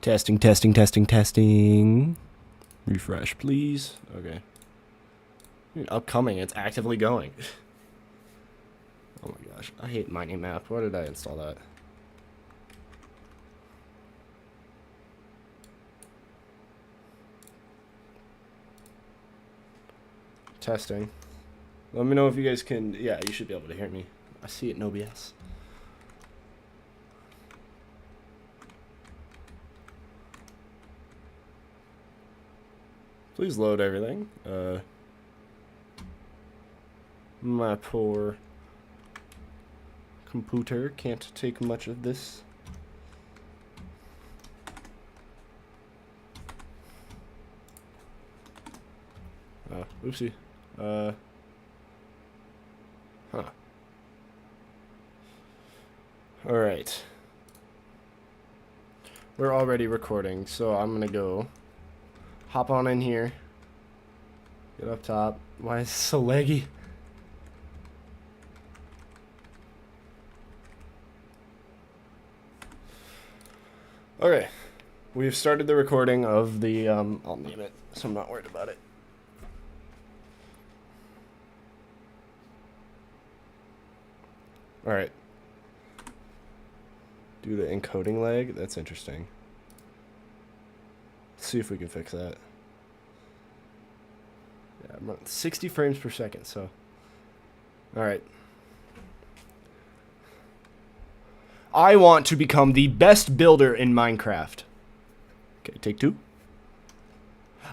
Testing, testing, testing, testing. Refresh, please. Okay. Upcoming, it's actively going. Oh my gosh, I hate mining map. Why did I install that? Testing. Let me know if you guys can. Yeah, you should be able to hear me. I see it in OBS. Please load everything. My poor computer can't take much of this. Oopsie. Huh. Alright. We're already recording, so I'm gonna go hop on in here. Get up top. Why is it so laggy? Okay. We've started the recording of the, I'll name it, so I'm not worried about it. Alright. Due to encoding lag? That's interesting. Let's see if we can fix that. Yeah, I'm at 60 frames per second, so. Alright. I want to become the best builder in Minecraft. Okay, take two.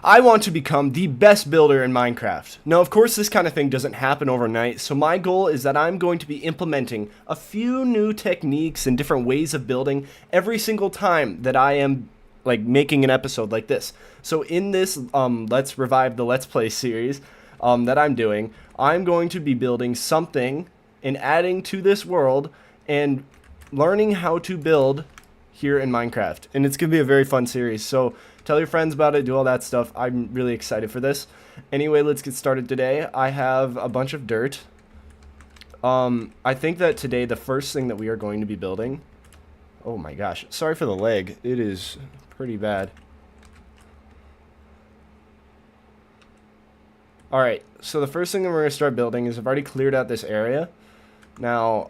I want to become the best builder in Minecraft. Now, of course, this kind of thing doesn't happen overnight, so my goal is that I'm going to be implementing a few new techniques and different ways of building every single time that I am, like, making an episode like this. So in this Let's Revive the Let's Play series that I'm doing, I'm going to be building something and adding to this world and learning how to build here in Minecraft. And it's going to be a very fun series, so tell your friends about it, do all that stuff. I'm really excited for this. Anyway, let's get started today. I have a bunch of dirt. I think that today the first thing that we are going to be building... Oh my gosh, sorry for the lag. It is pretty bad. Alright, so the first thing that we're going to start building is I've already cleared out this area. Now,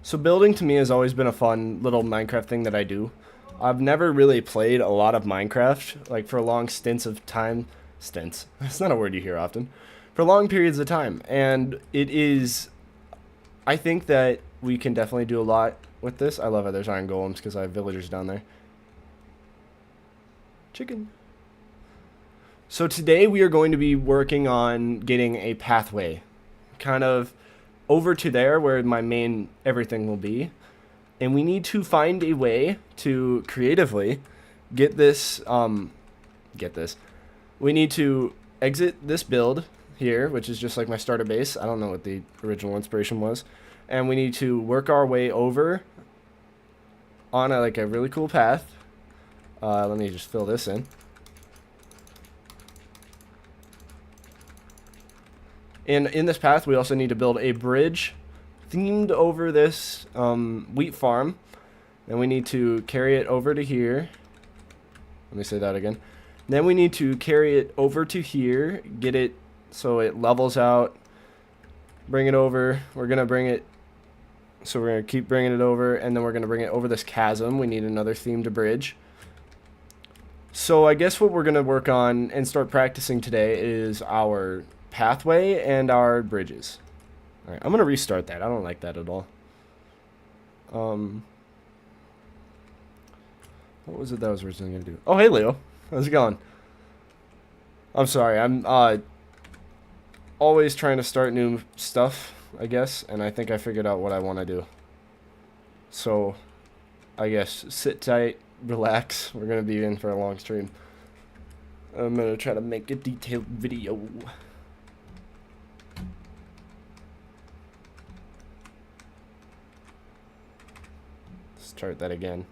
so building to me has always been a fun little Minecraft thing that I do. I've never really played a lot of Minecraft, like for long stints of time. Stints. That's not a word you hear often. For long periods of time. And it is, I think that we can definitely do a lot with this. I love it. There's iron golems because I have villagers down there. Chicken. So today we are going to be working on getting a pathway. Kind of over to there where my main everything will be, and we need to find a way to creatively get this we need to exit this build here, which is just like my starter base. I don't know what the original inspiration was, and we need to work our way over on a really cool path. Let me just fill this in. And in this path, we also need to build a bridge themed over this wheat farm. And we need to carry it over to here. Let me say that again. Then we need to carry it over to here, get it so it levels out, bring it over. We're going to bring it, so we're going to keep bringing it over, and then we're going to bring it over this chasm. We need another themed bridge. So I guess what we're going to work on and start practicing today is our pathway and our bridges. Alright, I'm gonna restart that. I don't like that at all. What was it that I was originally gonna do? Oh, hey Leo. How's it going? I'm sorry, I'm always trying to start new stuff, I guess, and I think I figured out what I want to do. So, I guess sit tight, relax. We're gonna be in for a long stream. I'm gonna try to make a detailed video. Start that again.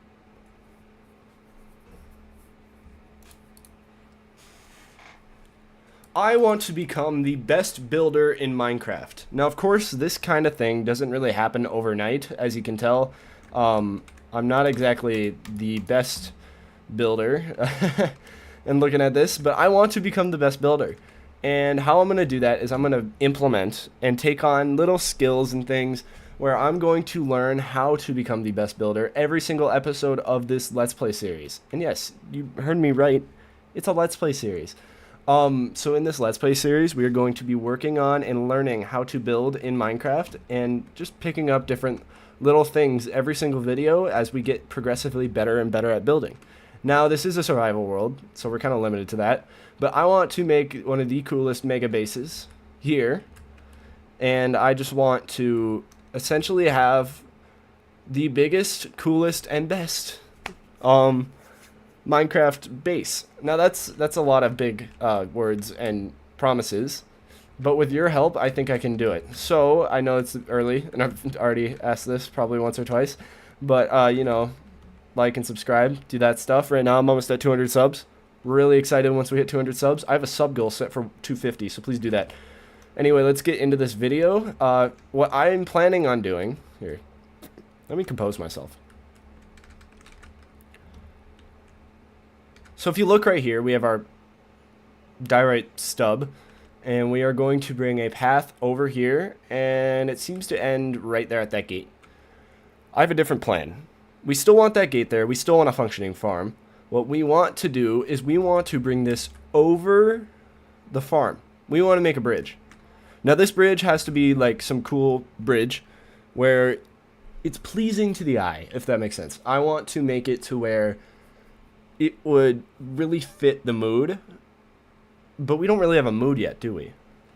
I want to become the best builder in Minecraft. Now, of course, this kind of thing doesn't really happen overnight, as you can tell. I'm not exactly the best builder and looking at this, but I want to become the best builder. And how I'm going to do that is I'm going to implement and take on little skills and things where I'm going to learn how to become the best builder every single episode of this Let's Play series. And yes, you heard me right. It's a Let's Play series. So in this Let's Play series, we are going to be working on and learning how to build in Minecraft and just picking up different little things every single video as we get progressively better and better at building. Now, this is a survival world, so we're kind of limited to that, but I want to make one of the coolest mega bases here, and I just want to essentially have the biggest, coolest, and best Minecraft base. Now that's a lot of big words and promises, but with your help, I think I can do it. So I know it's early, and I've already asked this probably once or twice, but you know, like and subscribe, do that stuff. Right now I'm almost at 200 subs. Really excited once we hit 200 subs. I have a sub goal set for 250, so please do that. Anyway, let's get into this video. What I'm planning on doing here. Let me compose myself. So if you look right here, we have our diorite stub, and we are going to bring a path over here, and it seems to end right there at that gate. I have a different plan. We still want that gate there. We still want a functioning farm. What we want to do is we want to bring this over the farm. We want to make a bridge. Now this bridge has to be like some cool bridge where it's pleasing to the eye, if that makes sense. I want to make it to where it would really fit the mood, but we don't really have a mood yet, do we?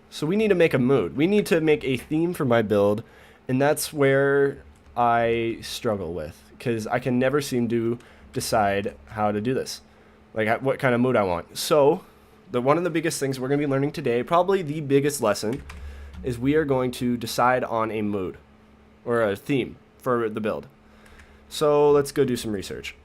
So we need to make a mood. We need to make a theme for my build, and that's where I struggle with, because I can never seem to decide how to do this, like what kind of mood I want. So one of the biggest things we're going to be learning today, probably the biggest lesson, is we are going to decide on a mood or a theme for the build. So let's go do some research.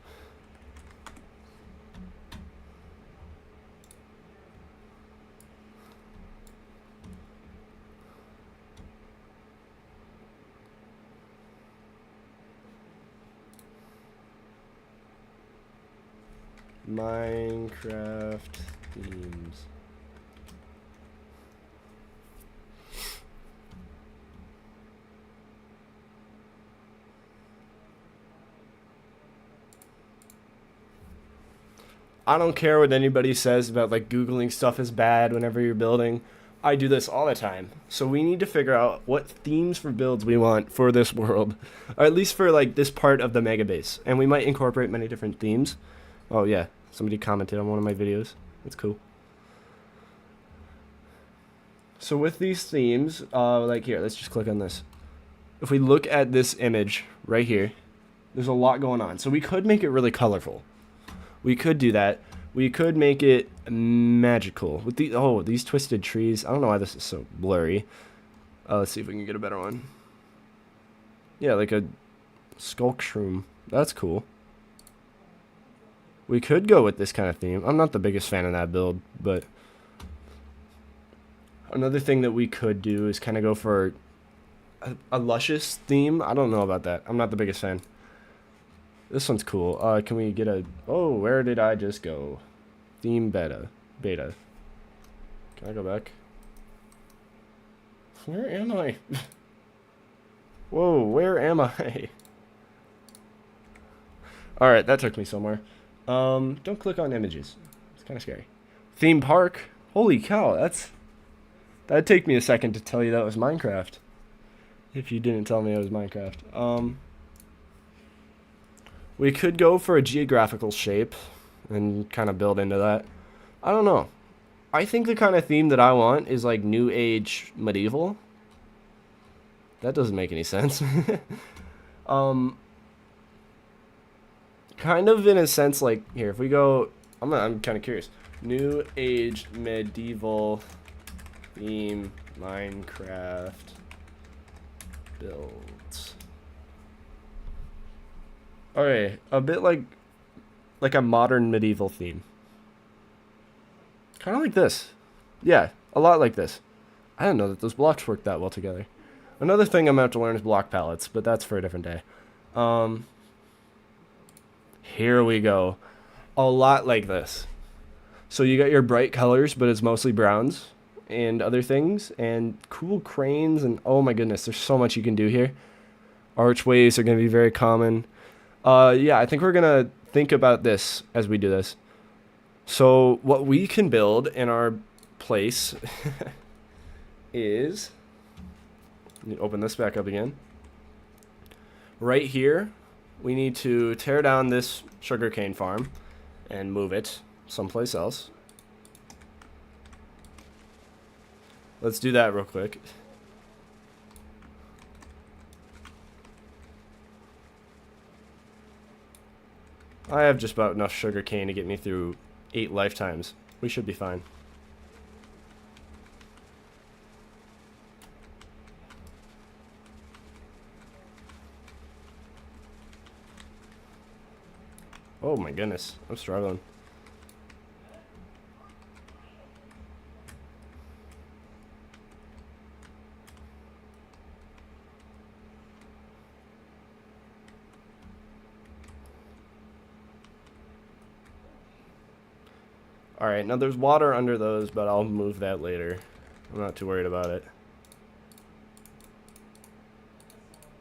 Minecraft themes. I don't care what anybody says about like Googling stuff is bad whenever you're building. I do this all the time. So we need to figure out what themes for builds we want for this world, or at least for like this part of the mega base. And we might incorporate many different themes. Oh yeah, somebody commented on one of my videos. That's cool. So with these themes, like here, let's just click on this. If we look at this image right here, there's a lot going on. So we could make it really colorful. We could do that. We could make it magical with these twisted trees. I don't know why this is so blurry. Let's see if we can get a better one. Yeah, like a skulk shroom. That's cool. We could go with this kind of theme. I'm not the biggest fan of that build, but another thing that we could do is kind of go for a luscious theme. I don't know about that. I'm not the biggest fan. This one's cool. Can we get a... Oh, where did I just go? Theme beta. Can I go back? Where am I? Whoa, where am I? Alright, that took me somewhere. Don't click on images. It's kind of scary. Theme park. Holy cow, that'd take me a second to tell you that was Minecraft. If you didn't tell me it was Minecraft. We could go for a geographical shape and kind of build into that. I don't know. I think the kind of theme that I want is like New Age medieval. That doesn't make any sense. Kind of in a sense like, here, if we go, I'm kind of curious. New Age medieval theme Minecraft builds. Okay, a bit like a modern medieval theme. Kind of like this. Yeah, a lot like this. I didn't know that those blocks worked that well together. Another thing I'm going to have to learn is block palettes, but that's for a different day. Here we go. A lot like this. So you got your bright colors, but it's mostly browns and other things, and cool cranes, and oh my goodness, there's so much you can do here. Archways are going to be very common. Yeah, I think we're going to think about this as we do this. So what we can build in our place is, open this back up again. Right here, we need to tear down this sugarcane farm and move it someplace else. Let's do that real quick. I have just about enough sugarcane to get me through 8 lifetimes. We should be fine. Oh my goodness, I'm struggling. Alright, now there's water under those, but I'll move that later. I'm not too worried about it.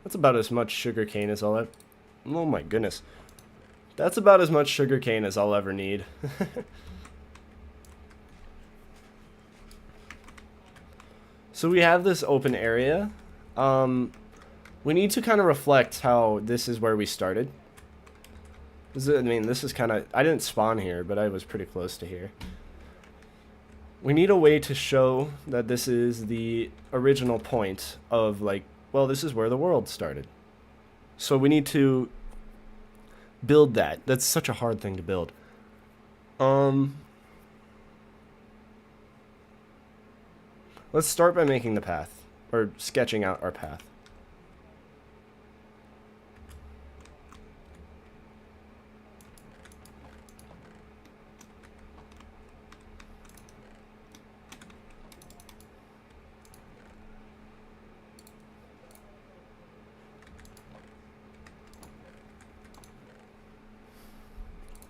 That's about as much sugarcane as I'll ever... Oh my goodness. That's about as much sugarcane as I'll ever need. So we have this open area. We need to kind of reflect how this is where we started. I mean, this is kind of... I didn't spawn here, but I was pretty close to here. We need a way to show that this is the original point of, like, well, this is where the world started. So we need to build that. That's such a hard thing to build. Let's start by making the path, or sketching out our path.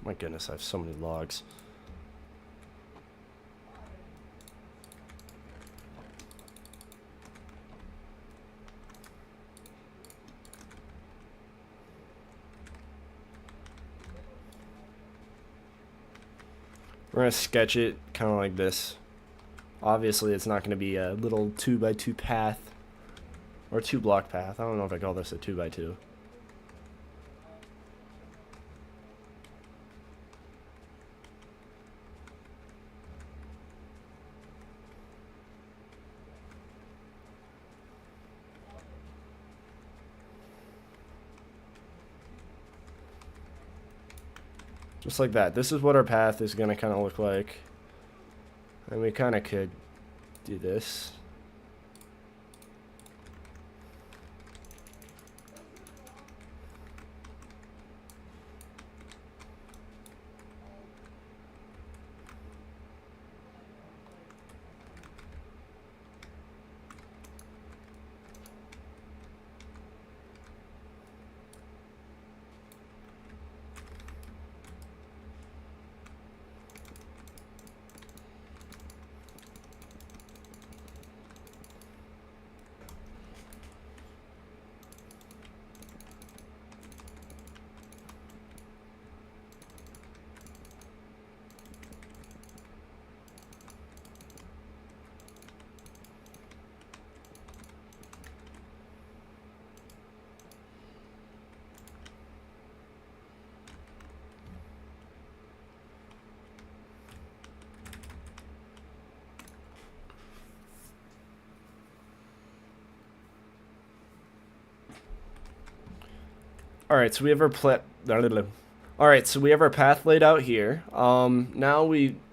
My goodness, I have so many logs. We're going to sketch it kind of like this. Obviously, it's not going to be a little 2x2 path. Or 2-block path. I don't know if I call this a 2x2. Just like that. This is what our path is going to kind of look like. And we kind of could do this. Alright, so we have our Alright, so we have our path laid out here. Now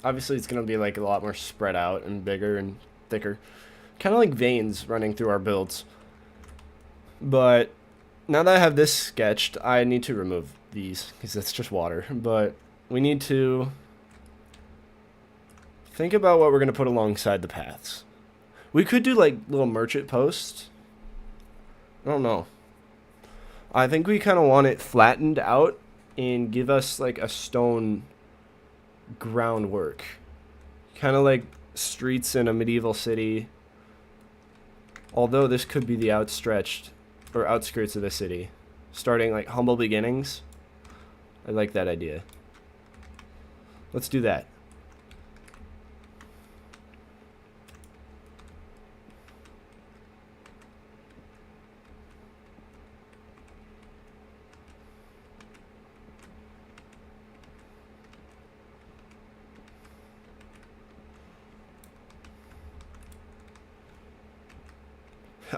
obviously it's going to be like a lot more spread out and bigger and thicker. Kind of like veins running through our builds. But now that I have this sketched, I need to remove these because it's just water. But we need to think about what we're going to put alongside the paths. We could do like little merchant posts. I don't know. I think we kind of want it flattened out and give us like a stone groundwork. Kind of like streets in a medieval city. Although this could be the outstretched or outskirts of the city. Starting like humble beginnings. I like that idea. Let's do that.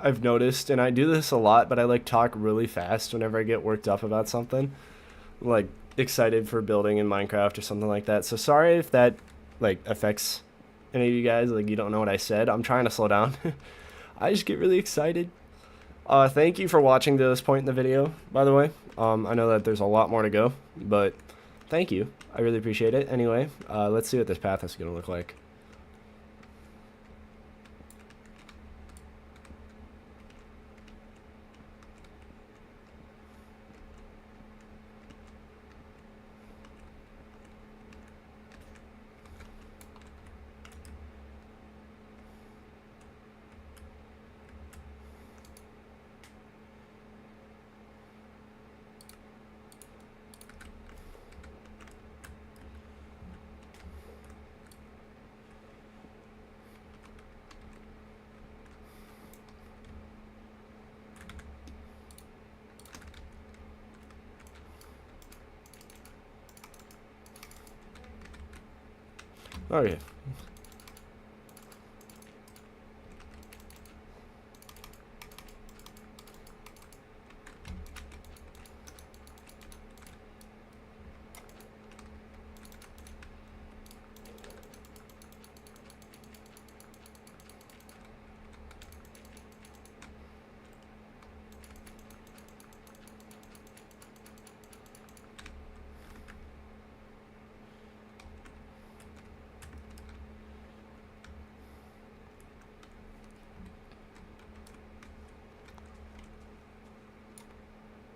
I've noticed, and I do this a lot, but I like talk really fast whenever I get worked up about something. Like excited for building in Minecraft or something like that. So sorry if that like affects any of you guys, like you don't know what I said. I'm trying to slow down. I just get really excited. Thank you for watching to this point in the video, by the way. I know that there's a lot more to go, but thank you. I really appreciate it. Anyway, let's see what this path is going to look like. Okay.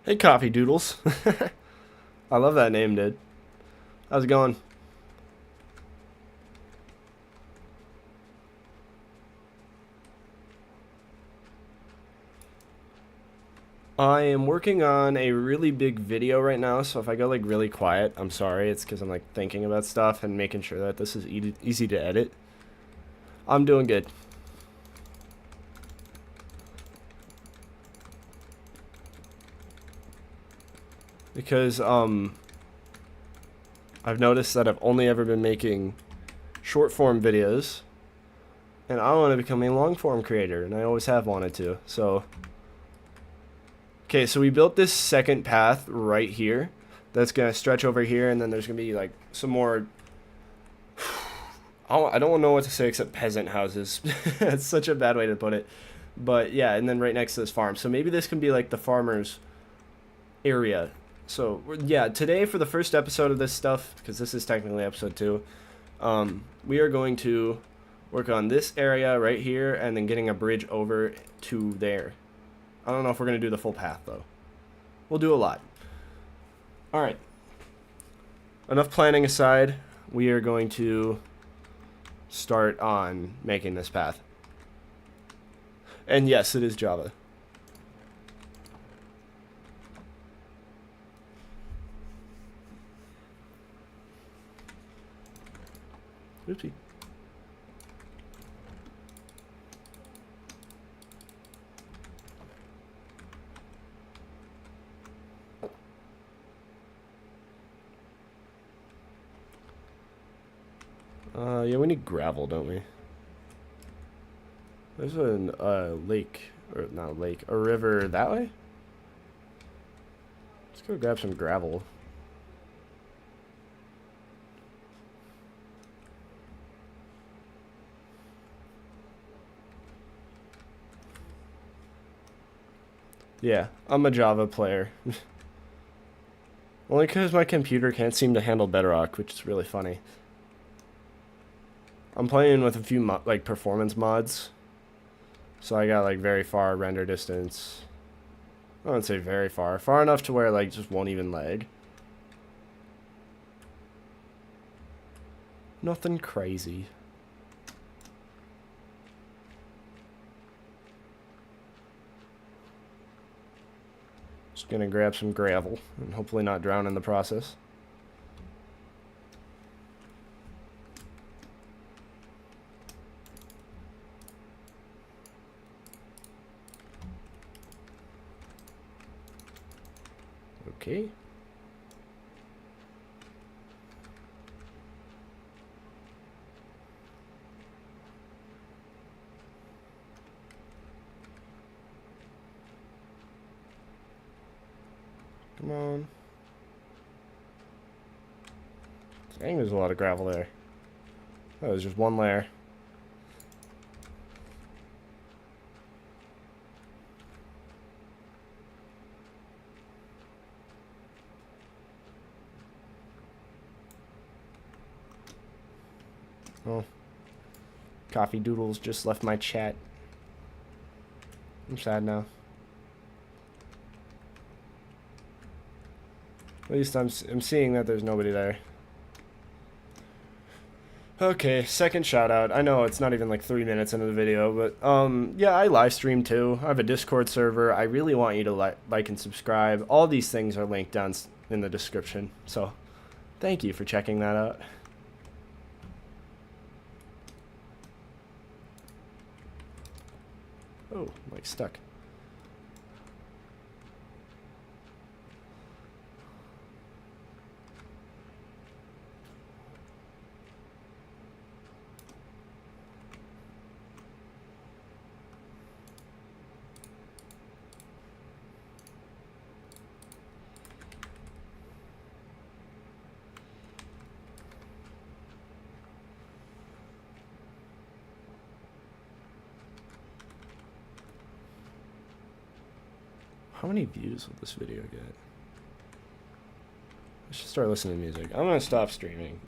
Hey, Coffee Doodles. I love that name, dude. How's it going? I am working on a really big video right now, so if I go like really quiet, I'm sorry. It's because I'm like thinking about stuff and making sure that this is easy to edit. I'm doing good. Because I've noticed that I've only ever been making short form videos, and I want to become a long form creator, and I always have wanted to. So okay, so we built this second path right here that's gonna stretch over here, and then there's gonna be like some more I don't know what to say except peasant houses. That's such a bad way to put it, but yeah, and then right next to this farm, so maybe this can be like the farmers area. So yeah, today for the first episode of this stuff, because this is technically episode 2, we are going to work on this area right here and then getting a bridge over to there. I don't know if we're going to do the full path though. We'll do a lot. Alright. Enough planning aside, we are going to start on making this path. And yes, it is Java. Oopsie. Yeah, we need gravel, don't we? There's a lake, or not a lake, a river that way? Let's go grab some gravel. Yeah, I'm a Java player. Only because my computer can't seem to handle Bedrock, which is really funny. I'm playing with a few like performance mods, so I got like very far render distance. I wouldn't say very far, far enough to where like just won't even lag. Nothing crazy. Just gonna grab some gravel and hopefully not drown in the process. Okay. Come on. Dang, there's a lot of gravel there. That was just one layer. Oh. Coffee Doodles just left my chat. I'm sad now. At least I'm seeing that there's nobody there. Okay, second shout out. I know it's not even like 3 minutes into the video, but yeah, I live stream too. I have a Discord server. I really want you to like and subscribe. All these things are linked down in the description. So, thank you for checking that out. Oh, I'm like stuck. How many views will this video get? I should start listening to music. I'm gonna stop streaming.